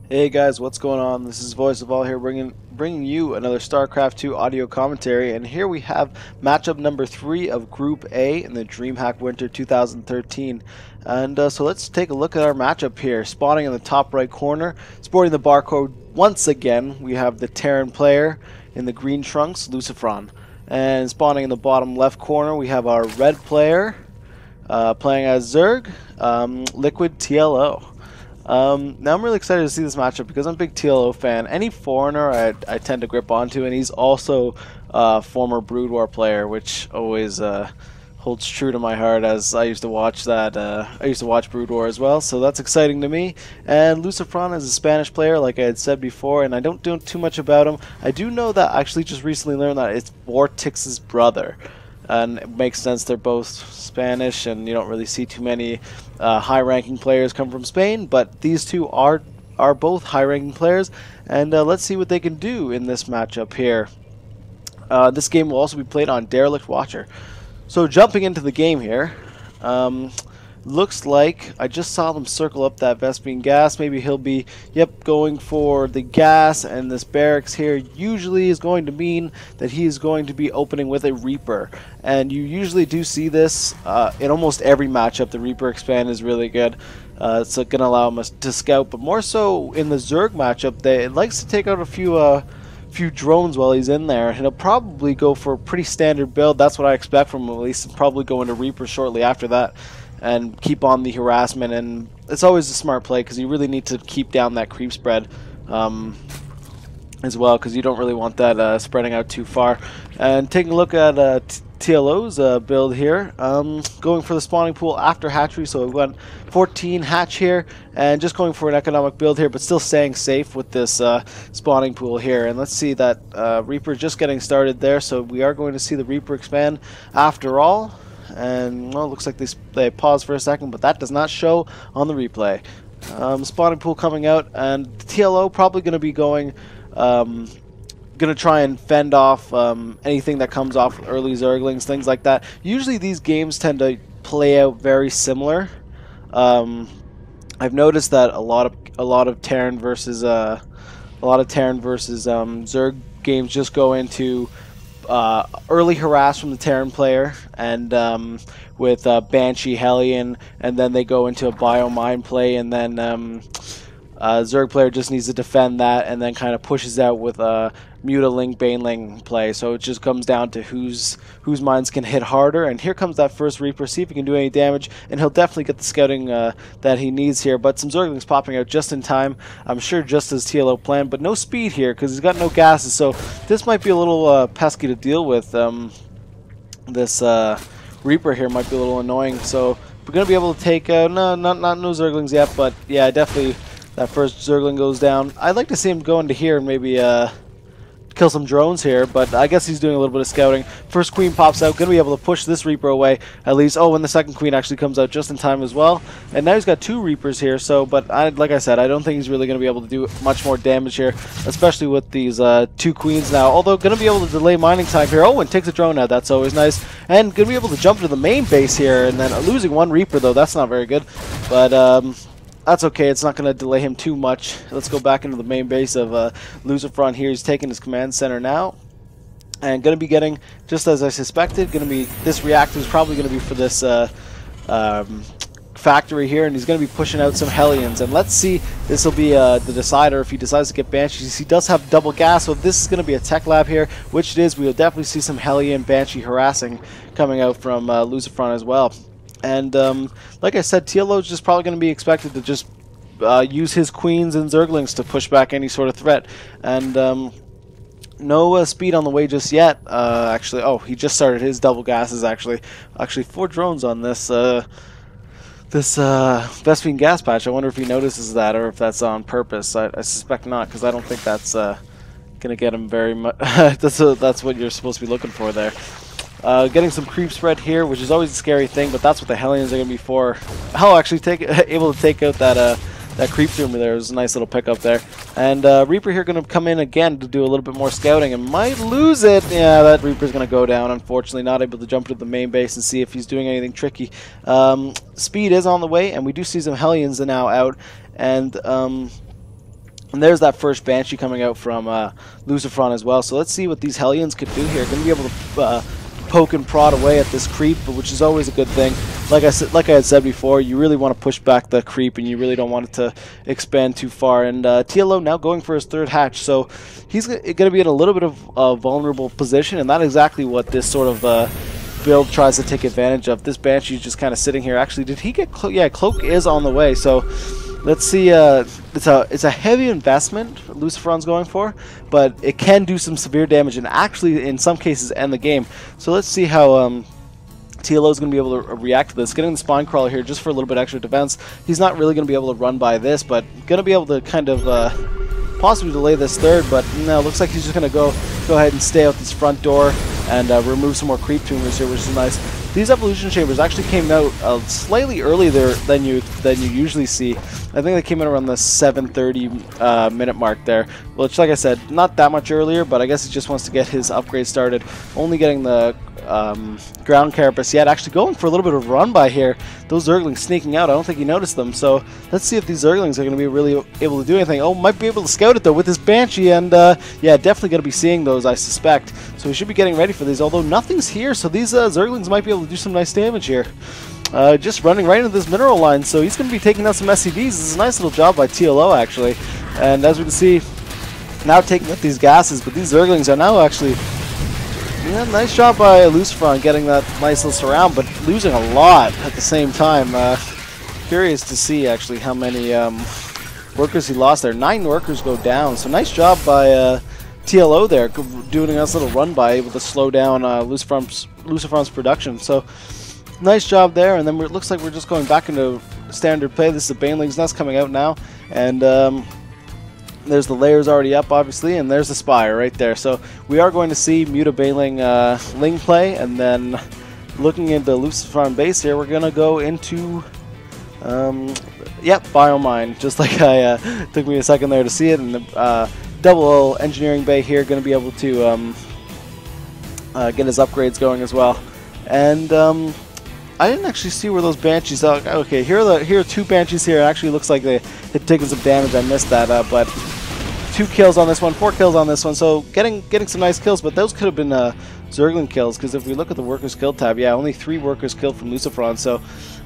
Hey guys, what's going on? This is Voice of All here, bringing you another StarCraft 2 audio commentary, and here we have matchup number 3 of Group A in the DreamHack Winter 2013. And so let's take a look at our matchup here. Spawning in the top right corner, sporting the barcode once again, we have the Terran player in the green trunks, A-Lucifron. And spawning in the bottom left corner, we have our red player playing as Zerg, Liquid TLO. Now I'm really excited to see this matchup because I'm a big TLO fan. Any foreigner I tend to grip onto, and he's also a former Brood War player, which always holds true to my heart as I used to watch that. I used to watch Brood War as well, so that's exciting to me. And Lucifron is a Spanish player, like I had said before, and I don't know too much about him. I do know that I actually just recently learned that it's Vortix's brother. And it makes sense, they're both Spanish, and you don't really see too many high-ranking players come from Spain, but these two are both high-ranking players, and let's see what they can do in this matchup here. This game will also be played on Derelict Watcher. So jumping into the game here, looks like I just saw them circle up that Vespene gas. Maybe he'll be, going for the gas, and this barracks here usually is going to mean that he is going to be opening with a Reaper. And you usually do see this in almost every matchup. The Reaper expand is really good. It's going to allow him to scout, but more so in the Zerg matchup, it likes to take out a few drones while he's in there, and he'll probably go for a pretty standard build. That's what I expect from him, at least. He'll probably go into Reaper shortly after that and keep on the harassment, and it's always a smart play because you really need to keep down that creep spread as well, because you don't really want that spreading out too far. And taking a look at TLO's build here, going for the spawning pool after hatchery, so we've got 14 hatch here, and just going for an economic build here, but still staying safe with this spawning pool here. And let's see that Reaper just getting started there, so we are going to see the Reaper expand after all. And well, it looks like they paused for a second, but that does not show on the replay. Spawning pool coming out, and TLO probably going to be going going to try and fend off anything that comes off early Zerglings, things like that. Usually these games tend to play out very similar. I've noticed that a lot of Terran versus Zerg games just go into early harass from the Terran player, and with Banshee Hellion, and then they go into a Biomine play, and then Zerg player just needs to defend that, and then kind of pushes out with a Mutaling Baneling play. So it just comes down to whose mines can hit harder. And here comes that first Reaper. See if he can do any damage, and he'll definitely get the scouting that he needs here. But some Zerglings popping out just in time, I'm sure, just as TLO planned, but no speed here because he's got no gases. So this might be a little pesky to deal with. This Reaper here might be a little annoying. So we're gonna be able to take no Zerglings yet, but yeah, definitely. That first Zergling goes down. I'd like to see him go into here and maybe kill some drones here, but I guess he's doing a little bit of scouting. First Queen pops out, going to be able to push this Reaper away at least. Oh, and the second Queen actually comes out just in time as well. And now he's got two Reapers here, so, but like I said, I don't think he's really going to be able to do much more damage here, especially with these two Queens now. Although, going to be able to delay mining time here. Oh, and takes a drone out, that's always nice. And going to be able to jump to the main base here, and then losing one Reaper, though, that's not very good. But, that's okay, it's not going to delay him too much. Let's go back into the main base of Lucifron here. He's taking his command center now. And going to be getting, just as I suspected, this reactor is probably going to be for this factory here. And he's going to be pushing out some Hellions. And let's see, this will be the decider if he decides to get Banshees. He does have double gas, so this is going to be a tech lab here, which it is. We will definitely see some Hellion Banshee harassing coming out from Lucifron as well. And like I said, TLO is just probably going to be expected to just use his Queens and Zerglings to push back any sort of threat. And no speed on the way just yet. Actually, oh, he just started his double gases. Actually, 4 drones on this Vespene gas patch. I wonder if he notices that or if that's on purpose. I suspect not, because I don't think that's gonna get him very much. That's what you're supposed to be looking for there. Getting some creep spread here, which is always a scary thing, but that's what the Hellions are going to be for. I'll actually able to take out that creep through me there. It was a nice little pickup there. And Reaper here going to come in again to do a little bit more scouting and might lose it. Yeah, that Reaper's going to go down, unfortunately. Not able to jump to the main base and see if he's doing anything tricky. Speed is on the way, and we do see some Hellions now out. And And there's that first Banshee coming out from Lucifron as well. So let's see what these Hellions could do here. Going to be able to poke and prod away at this creep, which is always a good thing. Like I had said before, you really want to push back the creep, and you really don't want it to expand too far. And TLO now going for his third hatch, so he's going to be in a little bit of a vulnerable position, and that's exactly what this sort of build tries to take advantage of. This Banshee's just kind of sitting here. Actually, did he get Cloak? Yeah, Cloak is on the way, so let's see. It's a heavy investment Lucifron's going for, but it can do some severe damage and actually in some cases end the game. So let's see how TLO is going to be able to react to this. Getting the Spine Crawler here just for a little bit extra defense. He's not really going to be able to run by this, but going to be able to kind of possibly delay this third, but no, looks like he's just going to go ahead and stay out this front door and remove some more creep tumors here, which is nice. These evolution chambers actually came out slightly earlier than you usually see. I think they came out around the 7:30 minute mark there, which, like I said, not that much earlier, but I guess he just wants to get his upgrade started. Only getting the ground carapace yet, actually going for a little bit of run by here. Those Zerglings sneaking out, I don't think he noticed them, so let's see if these Zerglings are going to be really able to do anything. Oh, might be able to scout it though with his Banshee, and yeah, definitely going to be seeing those, I suspect. So we should be getting ready for these, although nothing's here, so these Zerglings might be able to do some nice damage here. Just running right into this mineral line, so he's going to be taking out some SCVs. This is a nice little job by TLO, actually. And as we can see, now taking out these gases, but these Zerglings are now actually... Yeah, nice job by A-Lucifron getting that nice little surround, but losing a lot at the same time. Curious to see, actually, how many workers he lost there. 9 workers go down, so nice job by TLO there, doing a nice little run by, able to slow down Lucifron's production. So nice job there, and then it looks like we're just going back into standard play. This is the Baneling's Nest coming out now, and there's the layers already up, obviously, and there's the Spire right there. So we are going to see Mutabaneling Ling play, and then looking into Lucifron base here, we're going to go into, yep, Biomine, just like took me a second there to see it, and the double engineering bay here, going to be able to get his upgrades going as well. And I didn't actually see where those Banshees are. Okay, here are 2 Banshees here. It actually looks like they had taken some damage. I missed that, but 2 kills on this one, 4 kills on this one. So getting some nice kills, but those could have been Zergling kills, because if we look at the workers killed tab, yeah, only 3 workers killed from Lucifron. So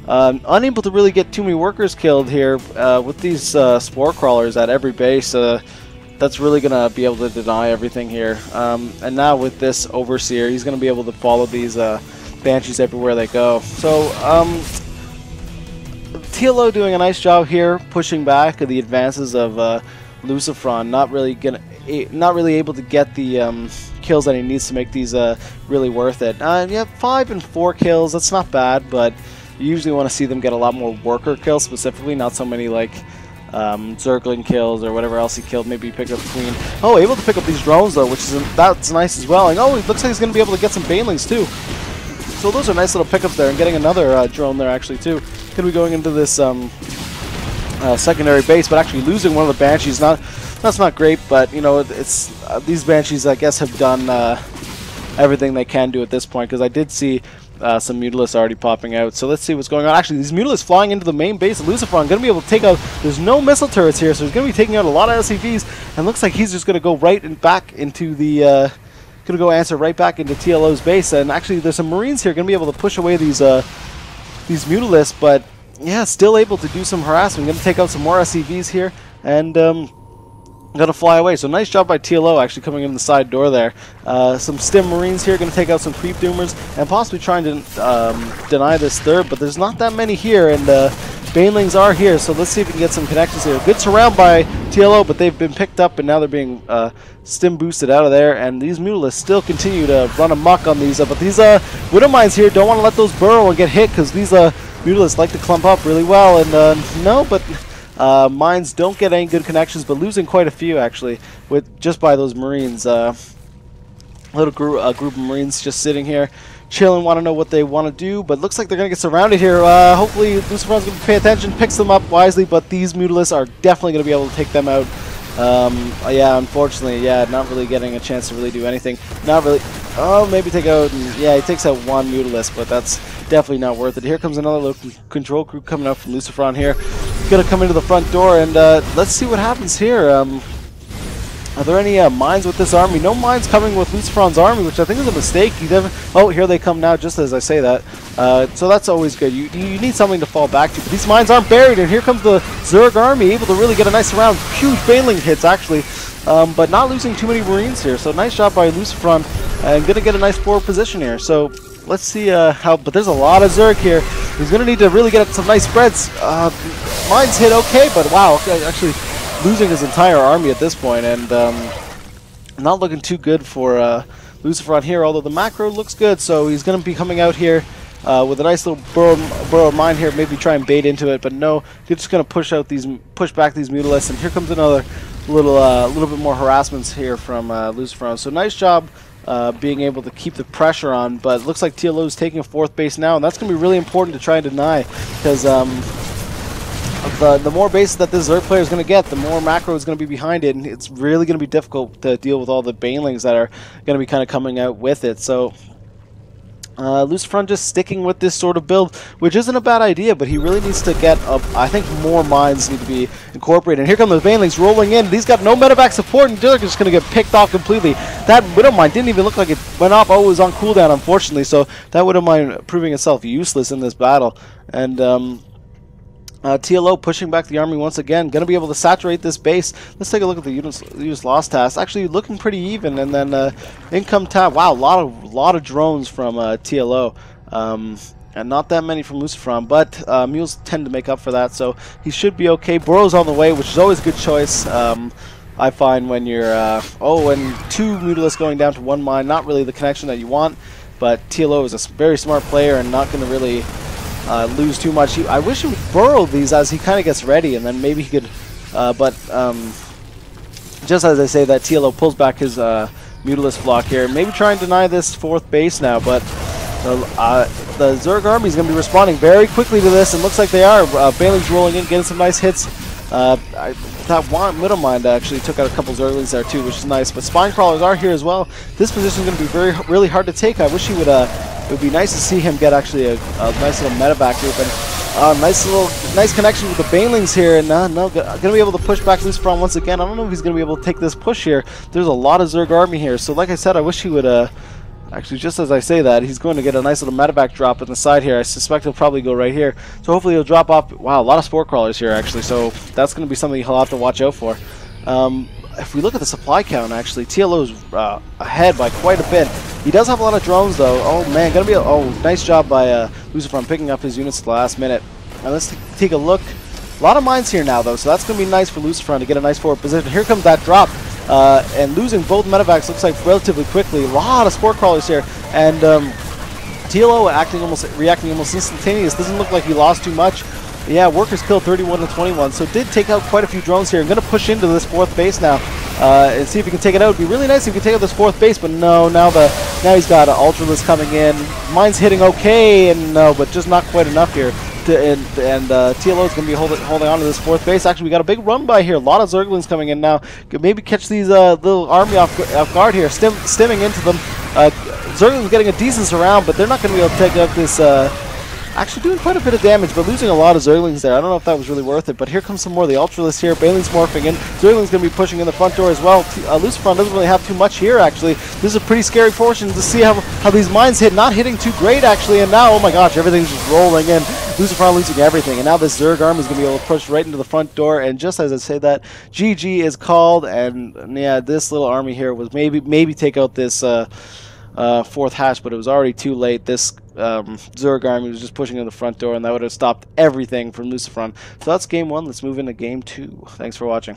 unable to really get too many workers killed here with these spore crawlers at every base. That's really going to be able to deny everything here. And now with this Overseer, he's going to be able to follow these Banshees everywhere they go. So TLO doing a nice job here, pushing back the advances of Lucifron. Not really able to get the kills that he needs to make these really worth it. Yeah, 5 and 4 kills. That's not bad, but you usually want to see them get a lot more worker kills specifically, not so many like Zergling kills or whatever else he killed. Maybe he picked up the Queen. Oh, able to pick up these drones though, which is that's nice as well. And oh, it looks like he's going to be able to get some Banelings too. So those are nice little pickups there, and getting another drone there actually too. Going to be going into this secondary base, but actually losing one of the Banshees. That's not great, but you know, it's these Banshees I guess have done everything they can do at this point, because I did see some Mutalisks already popping out. So let's see what's going on. Actually, these Mutalisks flying into the main base of Lucifron, going to be able to take out... There's no missile turrets here, so he's going to be taking out a lot of SCVs, and looks like he's just going to go right and back into the... Going to go answer right back into TLO's base. And actually, there's some Marines here going to be able to push away these Mutalisks, but yeah, still able to do some harassment. Going to take out some more SCVs here, and going to fly away. So nice job by TLO actually coming in the side door there. Some Stim Marines here going to take out some Creep Doomers and possibly trying to deny this third, but there's not that many here, and Banelings are here, so let's see if we can get some connections here. Good surround by TLO, but they've been picked up and now they're being Stim boosted out of there, and these Mutalisks still continue to run amok on these, but these Widow Mines here don't want to let those burrow and get hit, because these Mutalisks like to clump up really well, and no, but Mines don't get any good connections, but losing quite a few actually with just by those Marines. Little group of Marines just sitting here, chilling, want to know what they want to do, but looks like they're going to get surrounded here. Hopefully Lucifron's going to pay attention, picks them up wisely, but these Mutalisks are definitely going to be able to take them out. Yeah, unfortunately, yeah, not really getting a chance to really do anything. Not really. Oh, maybe take out. Yeah, he takes out one Mutalisk, but that's definitely not worth it. Here comes another little control group coming up from Lucifron here. going to come into the front door, and let's see what happens here. Are there any mines with this army? No mines coming with Lucifron's army, which I think is a mistake. Oh, here they come now, just as I say that. So that's always good. You need something to fall back to. But these mines aren't buried, and here comes the Zerg army, able to really get a nice round. Huge baneling hits, actually, but not losing too many Marines here. So nice job by Lucifron, and going to get a nice forward position here. So let's see how, but there's a lot of Zerg here. He's going to need to really get some nice spreads. Mines hit okay, but wow, actually losing his entire army at this point, and not looking too good for Lucifron here, although the macro looks good, so he's going to be coming out here with a nice little burrow mine here, maybe try and bait into it, but no, he's just going to push back these Mutalisks, and here comes another little bit more harassments here from Lucifron. So nice job being able to keep the pressure on, but it looks like TLO is taking a 4th base now, and that's going to be really important to try and deny, because the more bases that this Zerg player is going to get, the more macro is going to be behind it, and it's really going to be difficult to deal with all the banelings that are going to be kind of coming out with it. So Lucifron just sticking with this sort of build, which isn't a bad idea, but he really needs to get I think more mines need to be incorporated. And here come the banelings rolling in. These got no medevac support, and they're just going to get picked off completely. That Widow Mine didn't even look like it went off. Oh, it was on cooldown, unfortunately, so that Widow Mine proving itself useless in this battle. And TLO pushing back the army once again, going to be able to saturate this base. Let's take a look at the units lost task. Actually looking pretty even, and then income tab. Wow, a lot of drones from TLO, and not that many from Lucifron, but mules tend to make up for that, so he should be okay. Burrow's on the way, which is always a good choice. I find when you're when 2 Mutalisks going down to 1 mine, not really the connection that you want, but TLO is a very smart player and not going to really lose too much. I wish he would burrow these as he kind of gets ready, and then maybe he could, just as I say that, TLO pulls back his Mutalisk block here. Maybe try and deny this 4th base now, but the Zerg army is going to be responding very quickly to this, and looks like they are. Banelings rolling in, getting some nice hits. That Middle Mind actually took out a couple Zerglings there too, which is nice, but Spine Crawlers are here as well. This position is going to be really hard to take. I wish he would, it would be nice to see him get actually a nice little medevac group, and nice connection with the Banelings here, and no, going to be able to push back Lucifron once again. I don't know if he's going to be able to take this push here. There's a lot of Zerg army here, so like I said, I wish he would, actually, just as I say that, he's going to get a nice little medevac drop in the side here. I suspect he'll probably go right here. So hopefully he'll drop off. Wow, a lot of Spore Crawlers here, actually. So that's going to be something he'll have to watch out for. If we look at the supply count, actually, TLO's ahead by quite a bit. He does have a lot of drones, though. Oh, man, going to be nice job by Lucifron picking up his units at the last minute. Now let's take a look. A lot of mines here now, though, so that's going to be nice for Lucifron to get a nice forward position. Here comes that drop. And losing both medevacs looks like relatively quickly. A lot of Spore Crawlers here, and TLO reacting almost instantaneous. Doesn't look like he lost too much. Yeah, workers killed 31 to 21, so did take out quite a few drones here. I'm going to push into this 4th base now and see if he can take it out. It'd be really nice if he could take out this 4th base, but no. Now he's got Ultralisk coming in. Mine's hitting okay, and no, but just not quite enough here. And TLO is going to be holding on to this 4th base. Actually, we got a big run by here. A lot of Zerglings coming in now. Could maybe catch these little army off guard here, stimming into them. Zerglings getting a decent surround, but they're not going to be able to take out this. Actually doing quite a bit of damage, but losing a lot of Zerglings there. I don't know if that was really worth it, but here comes some more of the Ultralists here. Banelings morphing in. Zerglings going to be pushing in the front door as well. Lucifron doesn't really have too much here, actually. This is a pretty scary portion to see how these mines hit. Not hitting too great, actually, and now, oh my gosh, everything's just rolling in. Lucifron losing everything, and now this Zerg army is going to be able to push right into the front door, and just as I say that, GG is called, and yeah, this little army here was maybe take out this 4th hatch, but it was already too late. This Zerg army was just pushing in the front door, and that would have stopped everything from Lucifron. So that's game 1. Let's move into game 2. Thanks for watching.